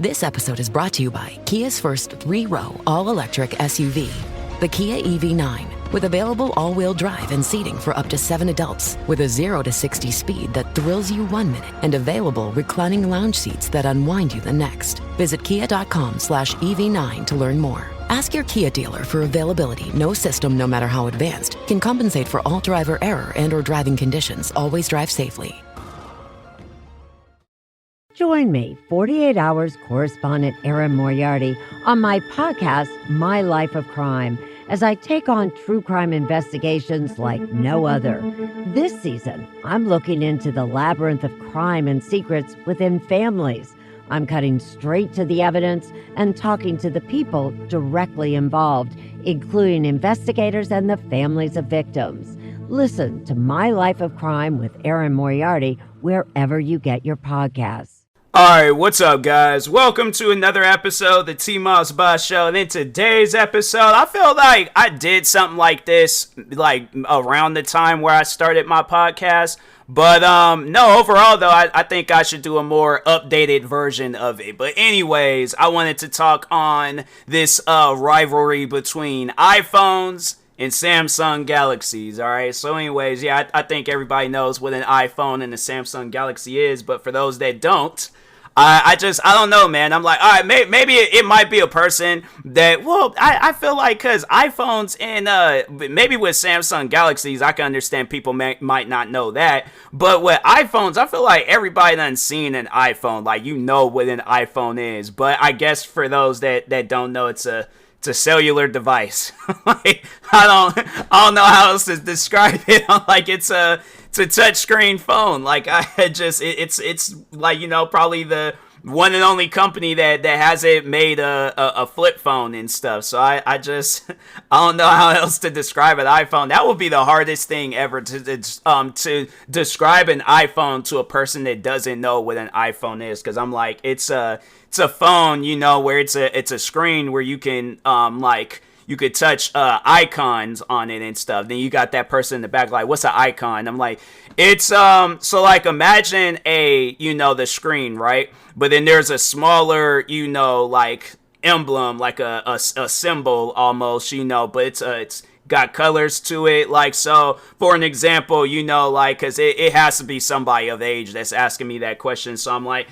This episode is brought to you by Kia's first 3-row all-electric SUV, the Kia EV9, with available all-wheel drive and seating for up to 7 adults, with a 0 to 60 speed that thrills you 1 minute, and available reclining lounge seats that unwind you the next. Visit kia.com/EV9 to learn more. Ask your Kia dealer for availability. No system, no matter how advanced, can compensate for all driver error and or driving conditions. Always drive safely. Join me, 48 Hours correspondent Erin Moriarty, on my podcast, My Life of Crime, as I take on true crime investigations like no other. This season, I'm looking into the labyrinth of crime and secrets within families. I'm cutting straight to the evidence and talking to the people directly involved, including investigators and the families of victims. Listen to My Life of Crime with Erin Moriarty wherever you get your podcasts. Alright, what's up, guys? Welcome to another episode of the TMossBoss Show. And in today's episode, I feel like I did something like this, like, around the time where I started my podcast. But, no, overall, though, I think I should do a more updated version of it. But anyways, I wanted to talk on this rivalry between iPhones and Samsung Galaxies, alright? So anyways, yeah, I think everybody knows what an iPhone and a Samsung Galaxy is. But for those that don't, I don't know, man. I'm like, all right, maybe it might be a person that, well, I feel like because iPhones and maybe with Samsung Galaxies, I can understand people might not know that. But with iPhones, I feel like everybody done seen an iPhone. Like, you know what an iPhone is. But I guess for those that don't know, it's a cellular device. Like, I don't know how else to describe it. Like, it's a touchscreen phone. Like, it's like, you know, probably the one and only company that hasn't made a flip phone and stuff. So I don't know how else to describe an iPhone. That would be the hardest thing ever to describe an iPhone to a person that doesn't know what an iPhone is. Because I'm like, it's a phone, you know, where it's a screen where you can you could touch icons on it and stuff. Then you got that person in the back like, what's an icon? I'm like, it's so like imagine the screen, right? But then there's a smaller, like emblem, like a symbol almost, but it's got colors to it. Like, so for an example, because it has to be somebody of age that's asking me that question. So I'm like,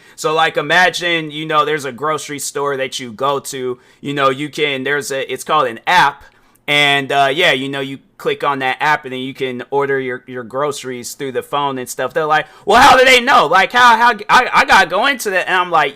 imagine, there's a grocery store that you go to, it's called an app. And, you click on that app and then you can order your groceries through the phone and stuff. They're like, well, how do they know? Like, how I gotta go into that. And I'm like,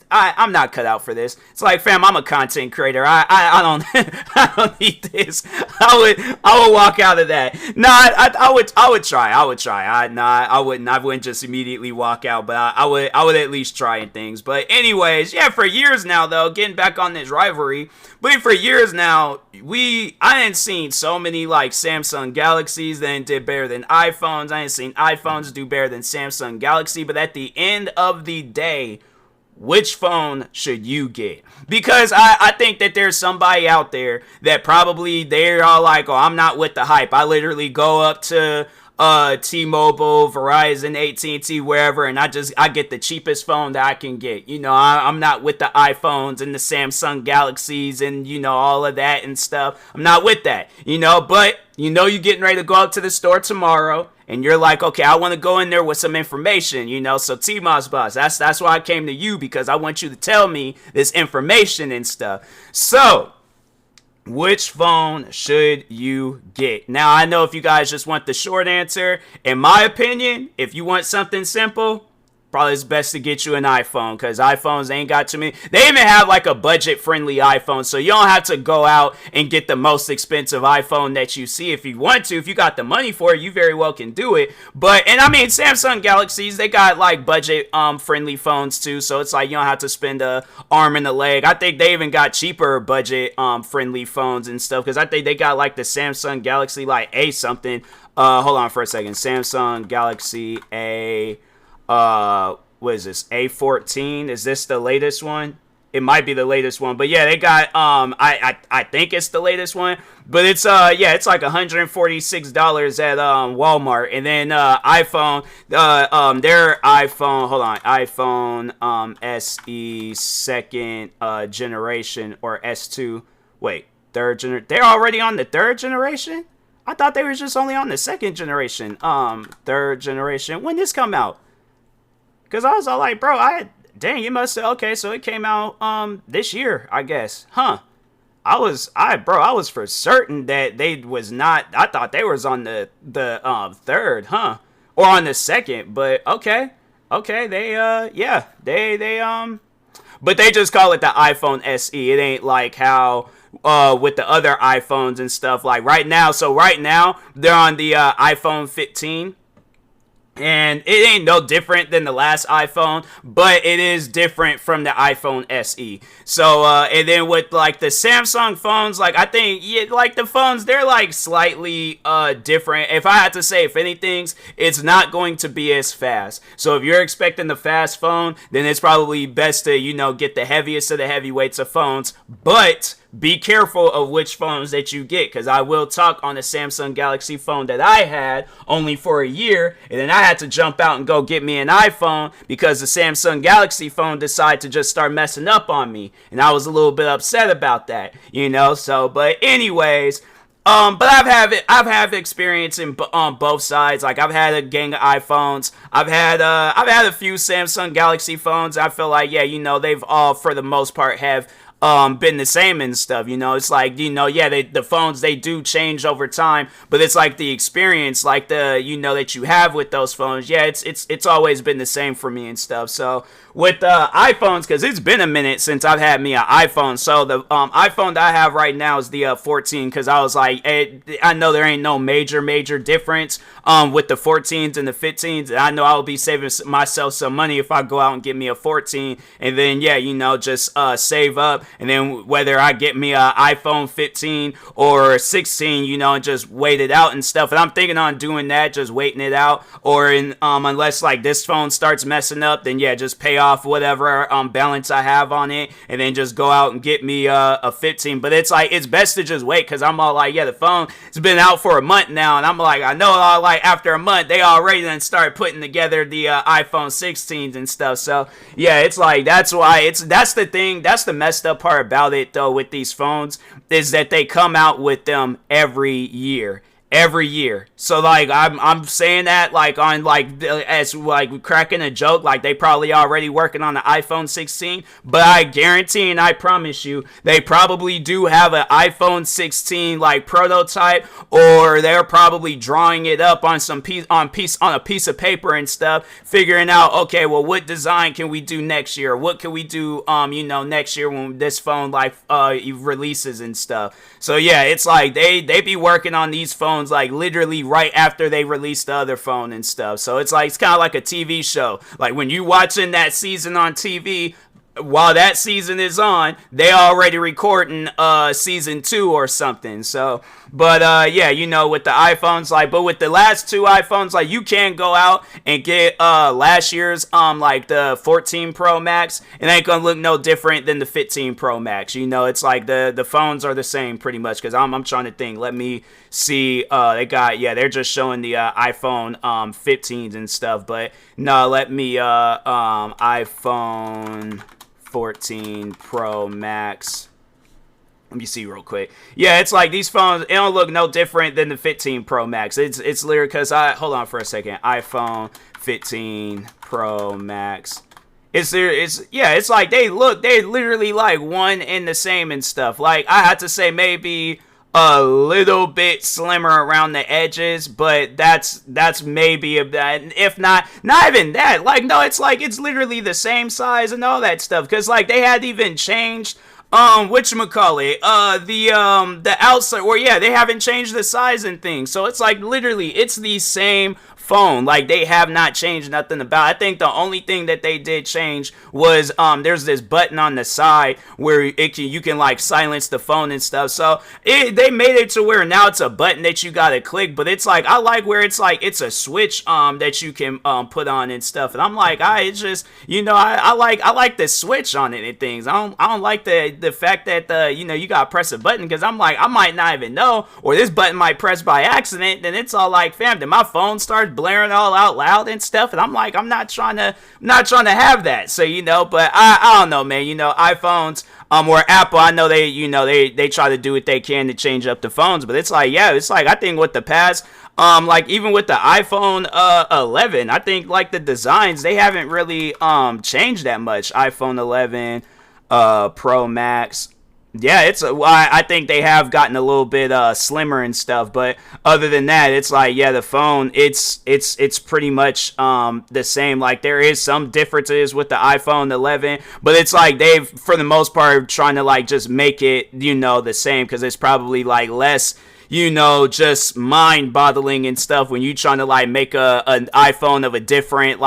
I'm not cut out for this. It's like, fam, I'm a content creator. I don't I don't need this. I would walk out of that. No, I would try. I wouldn't just immediately walk out, but I would at least try and things. But anyways, yeah, for years now though, getting back on this rivalry, but for years now, I ain't seen so many like Samsung Galaxies that did better than iPhones. I ain't seen iPhones do better than Samsung Galaxy. But at the end of the day, which phone should you get? Because I think that there's somebody out there that probably they're all like, oh, I'm not with the hype. I literally go up to T-Mobile, Verizon, AT&T, wherever, and I get the cheapest phone that I can get. I'm not with the iPhones and the Samsung Galaxies and, all of that and stuff. I'm not with that, but, you're getting ready to go up to the store tomorrow, and you're like, okay, I want to go in there with some information, so TMossBoss, that's why I came to you, because I want you to tell me this information and stuff. So, which phone should you get? Now, I know if you guys just want the short answer, in my opinion, if you want something simple, probably it's best to get you an iPhone, because iPhones ain't got too many. They even have like a budget-friendly iPhone, so you don't have to go out and get the most expensive iPhone that you see. If you want to, if you got the money for it, you very well can do it. But, and I mean, Samsung Galaxies, they got like budget-friendly phones too, so it's like you don't have to spend a arm and a leg. I think they even got cheaper budget-friendly phones and stuff, because I think they got like the Samsung Galaxy like A something. Hold on for a second. Samsung Galaxy A... what is this? A14? Is this the latest one? It might be the latest one, but yeah, they got I think it's the latest one, but it's it's like $146 at Walmart, and then iPhone their iPhone, hold on, iPhone SE second generation, or S2, wait, they're already on the third generation? I thought they were just only on the second generation. Third generation. When this come out? Cause I was all like, bro, dang, you must have, okay, so it came out this year, I guess. Huh. I was for certain that they was not. I thought they was on the third, huh? Or on the second, but okay. Okay, but they just call it the iPhone SE. It ain't like how with the other iPhones and stuff, like right now. So right now they're on the iPhone 15. And it ain't no different than the last iPhone, but it is different from the iPhone SE. So, and then with like the Samsung phones, like I think, like the phones, they're like slightly different. If I had to say, if anything, it's not going to be as fast. So if you're expecting the fast phone, then it's probably best to, get the heaviest of the heavyweights of phones. But be careful of which phones that you get, because I will talk on the Samsung Galaxy phone that I had only for a year, and then I had to jump out and go get me an iPhone because the Samsung Galaxy phone decided to just start messing up on me, and I was a little bit upset about that, so, but anyways, but I've had experience on both sides. Like I've had a gang of iPhones. I've had a few Samsung Galaxy phones. I feel like, they've all for the most part have been the same and stuff. It's like, the phones, they do change over time, but it's like the experience, like the, that you have with those phones. Yeah, it's always been the same for me and stuff. So with iPhones, because it's been a minute since I've had me an iPhone. So the iPhone that I have right now is the 14, because I was like, I know there ain't no major difference with the 14s and the 15s, and I know I'll be saving myself some money if I go out and get me a 14, and then just save up, and then whether I get me an iPhone 15 or 16, and just wait it out and stuff. And I'm thinking on doing that, just waiting it out, or unless like this phone starts messing up, then just pay off whatever balance I have on it, and then just go out and get me a 15. But it's like, it's best to just wait, because I'm all like, the phone has been out for a month now, and I'm like, I know, like after a month they already then start putting together the iPhone 16s and stuff. So it's like, that's the thing, that's the messed up part about it though with these phones, is that they come out with them every year. So like I'm saying that like on like as like cracking a joke, like they probably already working on the iPhone 16, but I guarantee and I promise you they probably do have an iPhone 16 like prototype, or they're probably drawing it up on a piece of paper and stuff, figuring out, okay, well, what design can we do next year? What can we do next year when this phone like releases and stuff. So it's like they be working on these phones like literally right after they release the other phone and stuff. So it's like, it's kind of like a TV show. Like when you watching that season on TV, while that season is on, they already recording season 2 or something. So, but with the iPhones, like, but with the last 2 iPhones, like, you can go out and get last year's like the 14 Pro Max. It ain't gonna look no different than the 15 Pro Max. It's like the phones are the same pretty much, because I'm trying to think. Let me see. They're just showing the iPhone 15s and stuff, but no, let me iPhone 14 Pro Max. Let me see real quick. It's like these phones, it don't look no different than the 15 Pro Max. It's literally, because hold on for a second. iPhone 15 Pro Max. It's like they literally like one and the same and stuff. Like I had to say maybe a little bit slimmer around the edges, but that's maybe a bit, if not even that. Like, no, it's like it's literally the same size and all that stuff, because like they had even changed whatchamacallit, the outside, or they haven't changed the size and things. So it's like literally it's the same phone. Like, they have not changed nothing about it. I think the only thing that they did change was there's this button on the side where you can like silence the phone and stuff. So they made it to where now it's a button that you gotta click, but it's like, I like where it's like it's a switch that you can put on and stuff. And I'm like, it's just, I like the switch on it and things. I don't like the fact that you gotta press a button, because I'm like, I might not even know, or this button might press by accident. Then it's all like, fam, then my phone starts blaring all out loud and stuff, and I'm like, I'm not trying to have that. So but I don't know, man. iPhones or Apple, I know they try to do what they can to change up the phones, but it's like, I think with the past, like even with the iPhone 11, I think like the designs, they haven't really changed that much. iPhone 11 Pro Max, I think they have gotten a little bit slimmer and stuff, but other than that, it's like, the phone, it's pretty much the same. Like, there is some differences with the iPhone 11, but it's like they've, for the most part, trying to like just make it the same, because it's probably like less just mind-boggling and stuff when you trying to like make an iPhone of a different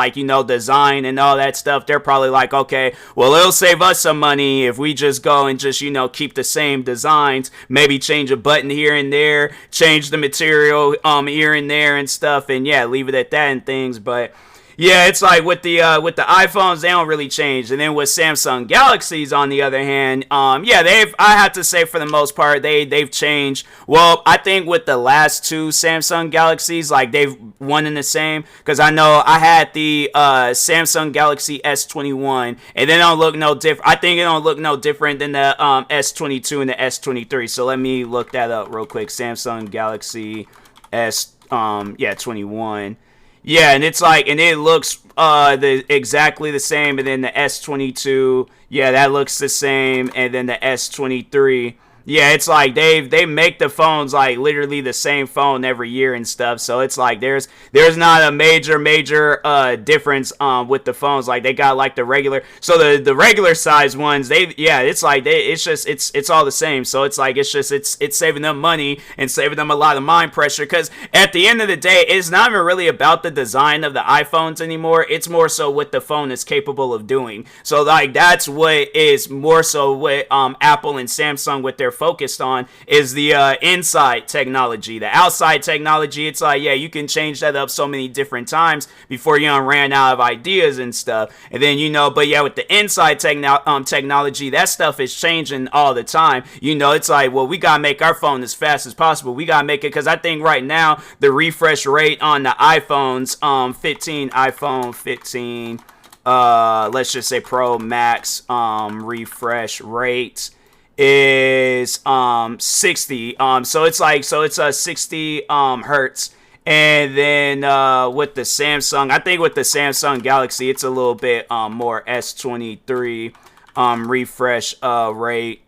design and all that stuff. They're probably like, okay, well, it'll save us some money if we just go and just keep the same designs, maybe change a button here and there, change the material here and there and stuff, and leave it at that and things. But it's like with the iPhones, they don't really change. And then with Samsung Galaxies, on the other hand, I have to say, for the most part, they've changed. Well, I think with the last two Samsung Galaxies, like, they've one and the same, because I know I had the Samsung Galaxy S21, and they don't look no different. I think it don't look no different than the S22 and the S23. So let me look that up real quick. Samsung Galaxy S21. Yeah, and it's like, and it looks exactly the same, and then the S22, that looks the same, and then the S23, it's like they make the phones like literally the same phone every year and stuff. So it's like there's not a major difference with the phones. Like, they got like the regular, so the regular size ones, it's all the same. So it's like it's saving them money and saving them a lot of mind pressure, because at the end of the day, it's not even really about the design of the iPhones anymore. It's more so what the phone is capable of doing. So like, that's what is more so what Apple and Samsung, with their focused on, is the inside technology. The outside technology, it's like, you can change that up so many different times before you ran out of ideas and stuff. And then but with the inside technology, that stuff is changing all the time. It's like, well, we gotta make our phone as fast as possible. We gotta make it, because I think right now the refresh rate on the iPhones, iPhone 15, let's just say Pro Max, refresh rate is 60, so it's a 60 hertz. And then with the Samsung, I think with the Samsung Galaxy, it's a little bit more. S23 refresh rate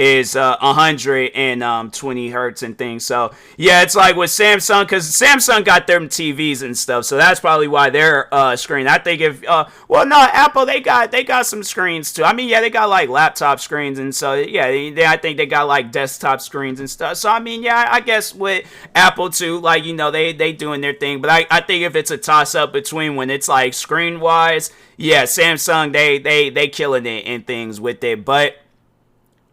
is 120 hertz and things. So it's like with Samsung, because Samsung got them TVs and stuff, so that's probably why their screen. I think if Apple, they got some screens too. I mean, they got like laptop screens, and so I think they got like desktop screens and stuff. So I mean, I guess with Apple too, like, they doing their thing. But I think if it's a toss up between when it's like screen wise, Samsung, they killing it and things with it. But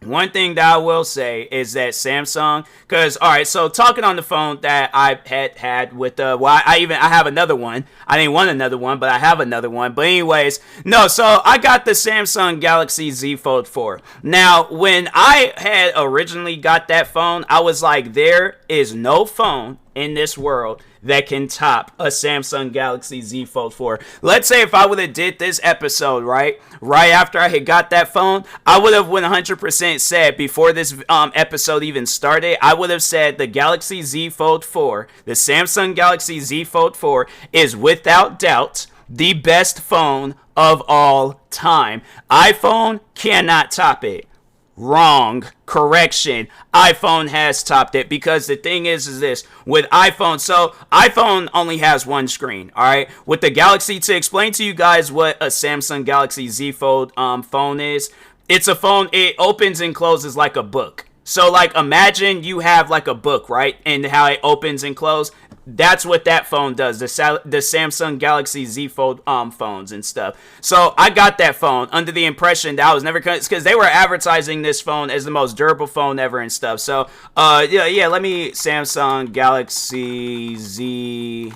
one thing that I will say is that Samsung, because, all right, so talking on the phone that I had with I have another one. I didn't want another one, but I have another one. But anyways, no, so I got the Samsung Galaxy Z Fold 4. Now, when I had originally got that phone, I was like, there is no phone in this world that can top a Samsung Galaxy Z Fold 4. Let's say if I would have did this episode right after I had got that phone, I would have 100% said, before this episode even started, I would have said the Galaxy Z Fold 4, the Samsung Galaxy Z Fold 4, is without doubt the best phone of all time. iPhone cannot top it. Wrong. Correction. iPhone has topped it, because the thing is this, with iPhone, so iPhone only has one screen, alright? With the Galaxy, to explain to you guys what a Samsung Galaxy Z Fold phone is, it's a phone, it opens and closes like a book. So like, imagine you have like a book, right? And how it opens and closes. That's what that phone does. The Samsung Galaxy Z Fold phones and stuff. So I got that phone under the impression that I was never gonna, because they were advertising this phone as the most durable phone ever and stuff. So yeah, let me Samsung Galaxy Z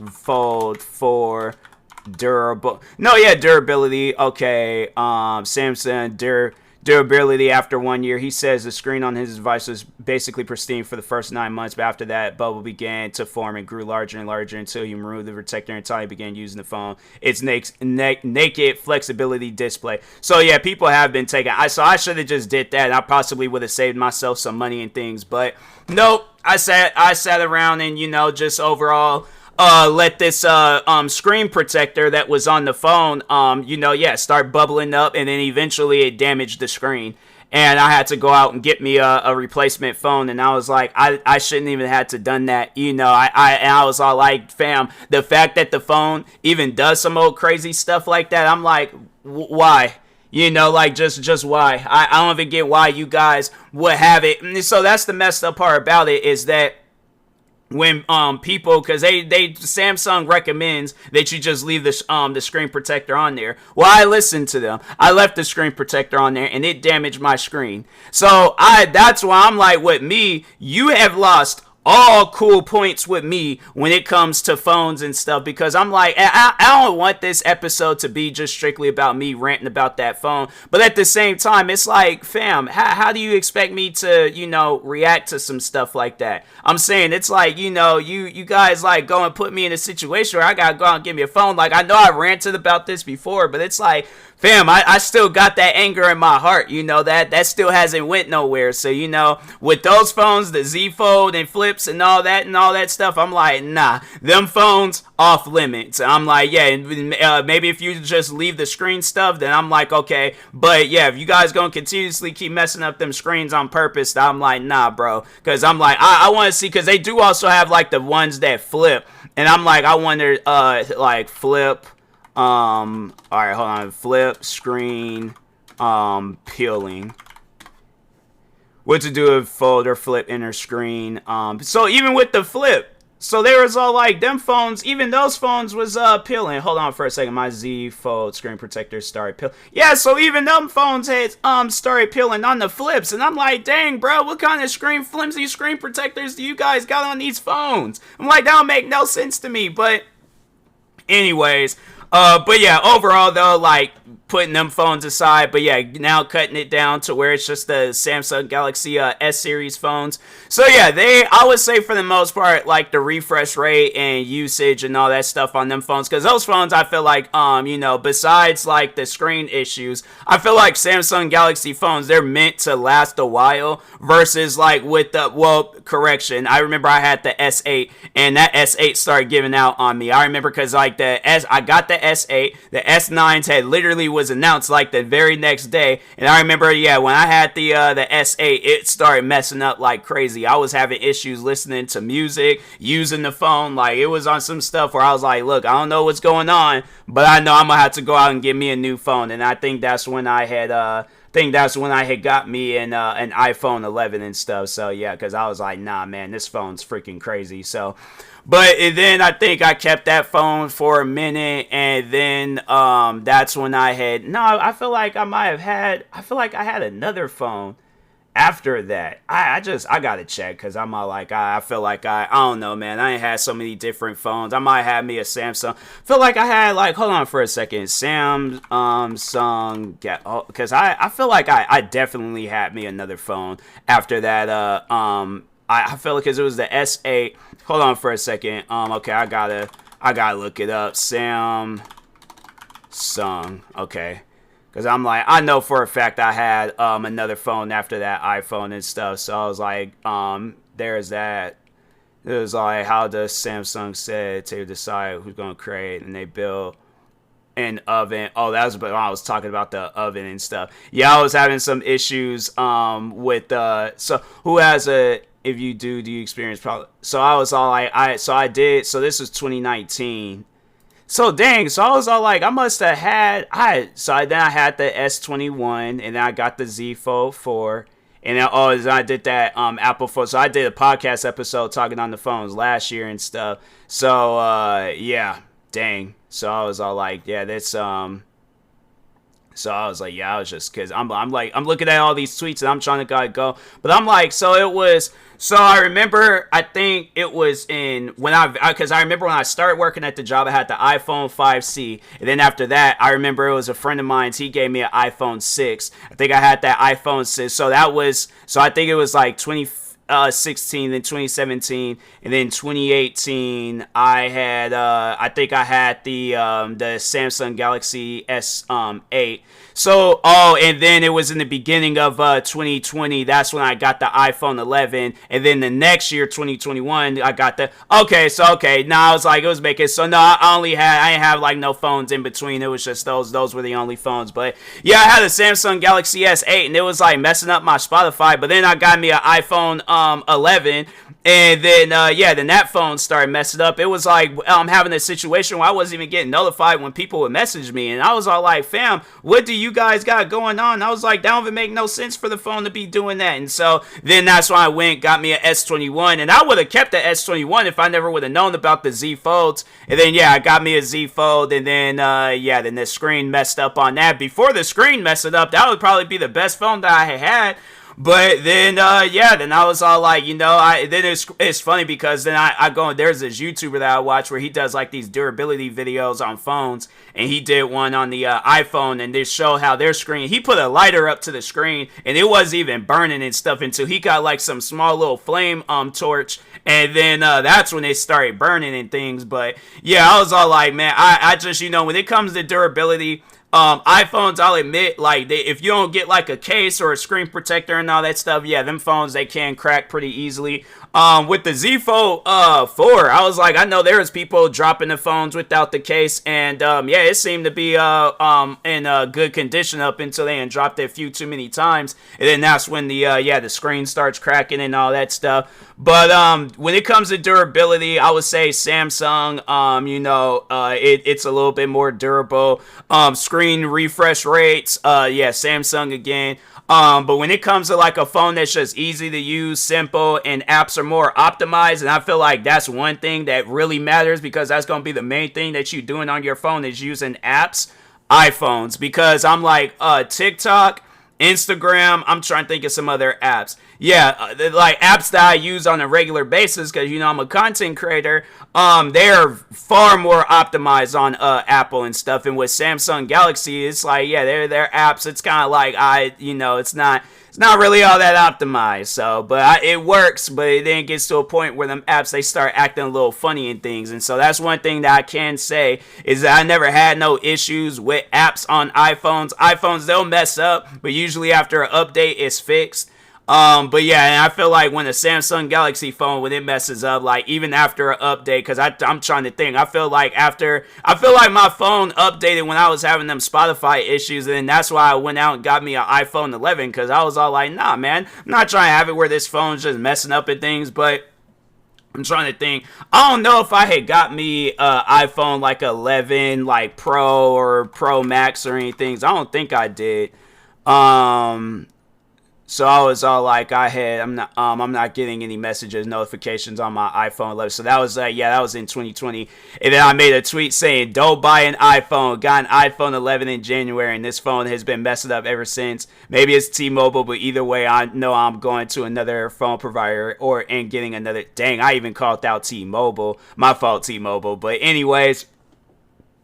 Fold 4 durable. No, yeah, durability. Okay, Samsung durability after 1 year. He says the screen on his device was basically pristine for the first 9 months, but after that, bubble began to form and grew larger and larger until he removed the protector entirely, began using the phone. It's naked flexibility display. So yeah, people have been taking. I should have just did that. I possibly would have saved myself some money and things, but nope. I sat around and just overall. Let this screen protector that was on the phone, start bubbling up, and then eventually it damaged the screen. And I had to go out and get me a replacement phone, and I was like, I shouldn't even have to done that, I was all like, fam, the fact that the phone even does some old crazy stuff like that, I'm like, why? Just why? I don't even get why you guys would have it. And so that's the messed up part about it, is that when people, because they Samsung recommends that you just leave the screen protector on there. Well, I listened to them. I left the screen protector on there, and it damaged my screen. So that's why I'm like, with me, you have lost all cool points with me when it comes to phones and stuff, because I'm like, I don't want this episode to be just strictly about me ranting about that phone, but at the same time, it's like, fam, how do you expect me to react to some stuff like that? I'm saying, it's like, you guys like go and put me in a situation where I gotta go out and get me a phone. Like, I know I ranted about this before, but it's like, fam, I still got that anger in my heart, that still hasn't went nowhere. So, with those phones, the Z Fold and Flips and all that stuff, I'm like, nah, them phones off limits. I'm like, yeah, maybe if you just leave the screen stuff, then I'm like, okay. But yeah, if you guys gonna continuously keep messing up them screens on purpose, I'm like, nah, bro. Because I'm like, I want to see, because they do also have like the ones that flip. And I'm like, I wonder, like flip. All right, hold on. Flip screen, peeling. What to do with fold or flip inner screen. So even with the flip, so there was all like them phones, even those phones was peeling. Hold on for a second. My Z Fold screen protector started peeling. Yeah, so even them phones had started peeling on the flips, and I'm like, dang, bro, what kind of flimsy screen protectors do you guys got on these phones? I'm like, that don't make no sense to me. But anyways. But yeah, overall though, like putting them phones aside, but yeah, now cutting it down to where it's just the Samsung Galaxy S series phones. So yeah, I would say for the most part, like the refresh rate and usage and all that stuff on them phones, because those phones, I feel like, besides like the screen issues, I feel like Samsung Galaxy phones, they're meant to last a while, versus like with correction, I remember I had the S8, and that S8 started giving out on me. I remember because like I got the S8, the S9s had literally was announced like the very next day, and I remember, yeah, when I had the S8, it started messing up like crazy. I was having issues listening to music, using the phone, like it was on some stuff where I was like, look, I don't know what's going on, but I know I'm gonna have to go out and get me a new phone. And I think that's when I had got me an iPhone 11 and stuff. So yeah, because I was like, nah, man, this phone's freaking crazy. So, but then I think I kept that phone for a minute, and then that's when I feel like I had another phone after that. I gotta check, because I'm all like, I feel like I don't know, man, I ain't had so many different phones. I might have me a Samsung. Feel like I had, like, hold on for a second, Samsung, because I feel like I definitely had me another phone after that. I feel like, because it was the S8. Hold on for a second. Okay, I gotta look it up. Samsung. Okay. Because I'm like, I know for a fact I had another phone after that iPhone and stuff. So I was like, there's that. It was like, how does Samsung say to decide who's going to create, and they build an oven. Oh, that was when I was talking about the oven and stuff. Yeah, I was having some issues with so who has a, if you do you experience problem? So I was all like, I did. So this was 2019. So dang, so I was all like, I must have had, then I had the S21, and then I got the Z Fold 4, And I did that Apple phone. So I did a podcast episode talking on the phones last year and stuff. So yeah, dang. So I was all like, yeah, that's So I was like, yeah, I was just, cause I'm looking at all these tweets and I'm trying to go, but I'm like, so I remember, I think it was cause I remember when I started working at the job, I had the iPhone 5C, and then after that, I remember it was a friend of mine's, he gave me an iPhone 6. I think I had that iPhone 6, so I think it was like 2016, then 2017, and then 2018 I had I think I had the Samsung Galaxy S8. So and then it was in the beginning of 2020, that's when I got the iPhone 11, and then the next year 2021 I got I was like, it was making, so no, I didn't have like no phones in between. It was just those were the only phones. But yeah, I had a Samsung Galaxy S8 and it was like messing up my Spotify, but then I got me an iPhone 11, and then then that phone started messing up. It was like I'm having a situation where I wasn't even getting notified when people would message me, and I was all like, fam, what do you guys got going on? I was like, that don't even make no sense for the phone to be doing that. And so then that's when I got me an S21, and I would have kept the S21 if I never would have known about the Z Folds. And then I got me a Z Fold, and then then the screen messed up on that. Before the screen messed it up, that would probably be the best phone that I had. But then, then I was all like, then it's funny because then I go, there's this YouTuber that I watch where he does like these durability videos on phones, and he did one on the iPhone, and they show how their screen, he put a lighter up to the screen, and it wasn't even burning and stuff until he got like some small little flame torch, and then that's when it started burning and things. But yeah, I was all like, man, I just, when it comes to durability, iPhones, I'll admit, like, if you don't get like a case or a screen protector and all that stuff, yeah, them phones, they can crack pretty easily. With the Z Fold 4, I was like, I know there was people dropping the phones without the case, and it seemed to be in good condition up until they dropped it a few too many times, and then that's when the screen starts cracking and all that stuff. But when it comes to durability, I would say Samsung, it's a little bit more durable. Screen refresh rates, Samsung again. But when it comes to like a phone that's just easy to use, simple, and apps are more optimized, and I feel like that's one thing that really matters, because that's going to be the main thing that you're doing on your phone is using apps, iPhones, because I'm like TikTok, Instagram, I'm trying to think of some other apps. Yeah, like apps that I use on a regular basis, because I'm a content creator. They're far more optimized on Apple and stuff. And with Samsung Galaxy, it's like, yeah, they're apps. It's kind of like it's not really all that optimized. So, but it works. But it then gets to a point where them apps, they start acting a little funny and things. And so that's one thing that I can say is that I never had no issues with apps on iPhones. iPhones, they'll mess up, but usually after an update, it's fixed. But yeah, and I feel like when a Samsung Galaxy phone, when it messes up, like even after an update, because I'm trying to think, I feel like my phone updated when I was having them Spotify issues, and then that's why I went out and got me an iPhone 11, because I was all like, nah, man, I'm not trying to have it where this phone's just messing up and things. But I'm trying to think. I don't know if I had got me iPhone like 11, like Pro or Pro Max or anything. I don't think I did. So I was all like, I'm not getting any messages, notifications on my iPhone 11. So that was that was in 2020. And then I made a tweet saying, don't buy an iPhone. Got an iPhone 11 in January, and this phone has been messing up ever since. Maybe it's T-Mobile, but either way, I know I'm going to another phone provider and getting another. Dang, I even called out T-Mobile. My fault, T-Mobile. But anyways.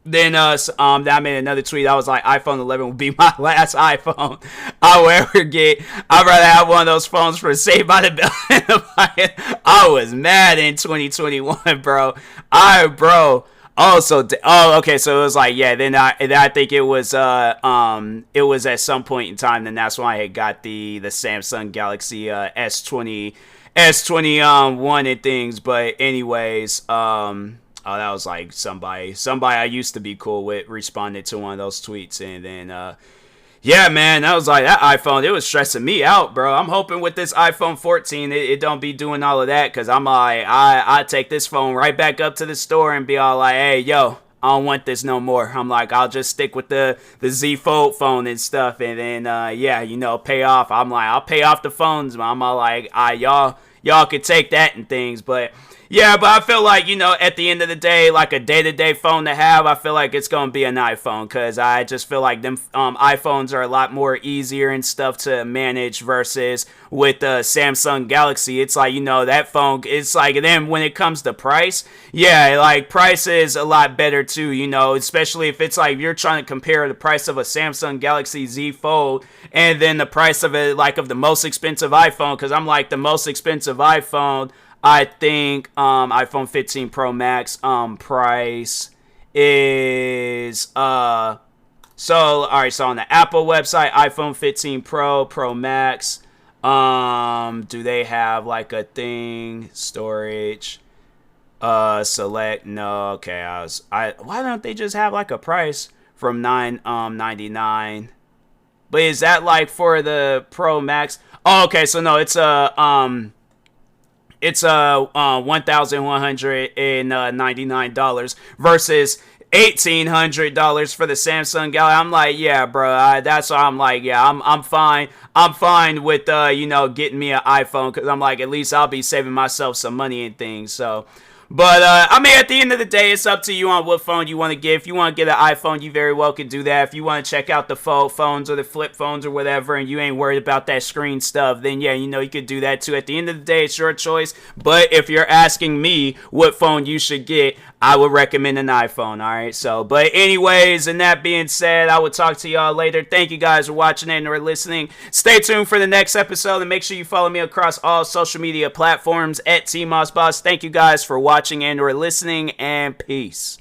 Then I made another tweet. I was like, iPhone 11 will be my last iPhone I will ever get. I'd rather have one of those phones for Saved by the Bell. I was mad in 2021, bro. Okay, so it was like, yeah, then I think it was at some point in time, then that's when I had got the Samsung Galaxy S21 and things. But anyways, that was like somebody I used to be cool with responded to one of those tweets, and then yeah, man, that was like, that iPhone, it was stressing me out, bro. I'm hoping with this iPhone 14 it don't be doing all of that, because I'm like, I take this phone right back up to the store and be all like, hey, yo, I don't want this no more. I'm like, I'll just stick with the Z Fold phone and stuff, and then pay off. I'm like, I'll pay off the phones. I'm all like, y'all could take that and things, but. Yeah, but I feel like, at the end of the day, like a day-to-day phone to have, I feel like it's going to be an iPhone, because I just feel like them iPhones are a lot more easier and stuff to manage versus with the Samsung Galaxy. It's like, that phone, it's like, and then when it comes to price, yeah, like price is a lot better too, especially if it's like you're trying to compare the price of a Samsung Galaxy Z Fold and then the price of it, like of the most expensive iPhone, because I'm like the most expensive iPhone, I think iPhone 15 Pro Max price is so on the Apple website, iPhone 15 Pro Max, do they have like a thing, storage, select? No, okay. Why don't they just have like a price from $9.99? But is that like for the Pro Max? Oh, okay, so no, it's $1,199 versus $1,800 for the Samsung Galaxy. I'm like, yeah, bro. That's why I'm like, yeah, I'm fine. I'm fine with getting me an iPhone, because I'm like, at least I'll be saving myself some money and things. So. But, at the end of the day, it's up to you on what phone you want to get. If you want to get an iPhone, you very well could do that. If you want to check out the fold phones or the flip phones or whatever, and you ain't worried about that screen stuff, then, yeah, you could do that too. At the end of the day, it's your choice. But if you're asking me what phone you should get, I would recommend an iPhone, all right? So, but anyways, and that being said, I will talk to y'all later. Thank you guys for watching and or listening. Stay tuned for the next episode, and make sure you follow me across all social media platforms at TMossBoss. Thank you guys for watching and or listening, and peace.